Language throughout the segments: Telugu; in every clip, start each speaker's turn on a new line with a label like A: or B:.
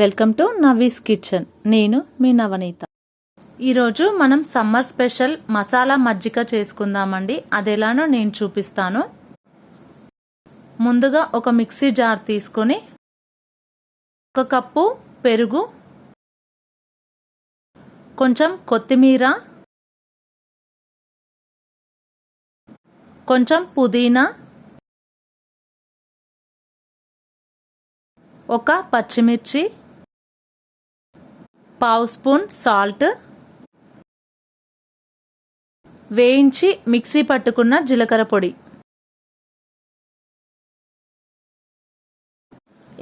A: Welcome to Navis kitchen. నేను మీ నవనీత. ఈరోజు మనం సమ్మర్ స్పెషల్ మసాలా మజ్జిగ చేసుకుందామండి. అదెలానో నేను చూపిస్తాను. ముందుగా ఒక మిక్సీ జార్ తీసుకొని 1 కప్పు పెరుగు, కొంచెం కొత్తిమీర, కొంచెం పుదీనా, ఒక పచ్చిమిర్చి, పావు స్పూన్ సాల్ట్, వేయించి మిక్సీ పట్టుకున్న జీలకర్ర పొడి,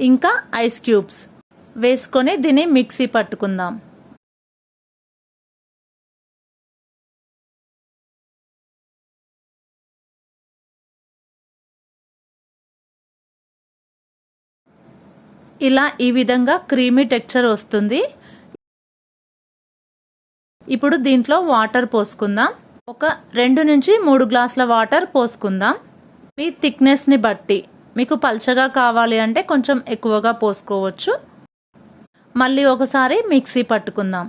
A: ఇంకా ఐస్ క్యూబ్స్ వేసుకొని దీన్ని మిక్సీ పట్టుకుందాం. ఇలా ఈ విధంగా క్రీమీ టెక్స్చర్ వస్తుంది. ఇప్పుడు దీంట్లో వాటర్ పోసుకుందాం. ఒక 2 నుంచి 3 గ్లాసుల వాటర్ పోసుకుందాం. మీ థిక్నెస్ని బట్టి మీకు పల్చగా కావాలి అంటే కొంచెం ఎక్కువగా పోసుకోవచ్చు. మళ్ళీ ఒకసారి మిక్సీ పట్టుకుందాం.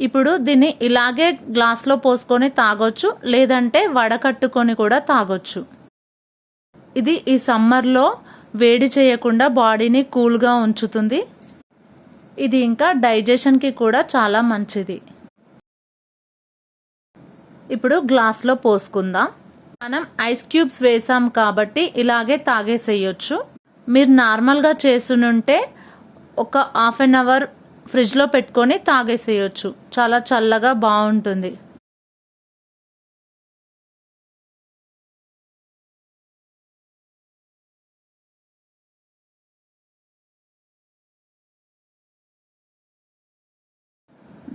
A: ఇప్పుడు దీన్ని ఇలాగే గ్లాస్లో పోసుకొని తాగొచ్చు, లేదంటే వడకట్టుకొని కూడా తాగొచ్చు. ఇది ఈ సమ్మర్లో వేడి చేయకుండా బాడీని కూల్గా ఉంచుతుంది. ఇది ఇంకా డైజెషన్కి కూడా చాలా మంచిది. ఇప్పుడు గ్లాస్లో పోసుకుందాం. మనం ఐస్ క్యూబ్స్ వేసాం కాబట్టి ఇలాగే తాగేసేయచ్చు. మీరు నార్మల్గా చేసునుంటే ఒక హాఫ్ అన్ అవర్ ఫ్రిడ్జ్లో పెట్టుకొని తాగేసేయచ్చు. చాలా చల్లగా బాగుంటుంది.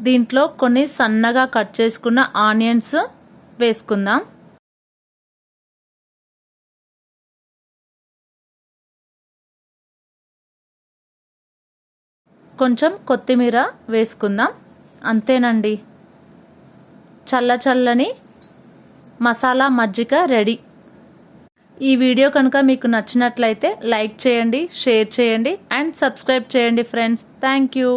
A: దీంట్లో కొన్ని సన్నగా కట్ చేసుకున్న ఆనియన్స్ వేసుకుందాం. కొంచెం కొత్తిమీర వేసుకుందాం. అంతేనండి, చల్లని మసాలా మజ్జిగ రెడీ. ఈ వీడియో కనుక మీకు నచ్చినట్లయితే లైక్ చేయండి, షేర్ చేయండి అండ్ సబ్స్క్రైబ్ చేయండి ఫ్రెండ్స్. Thank you.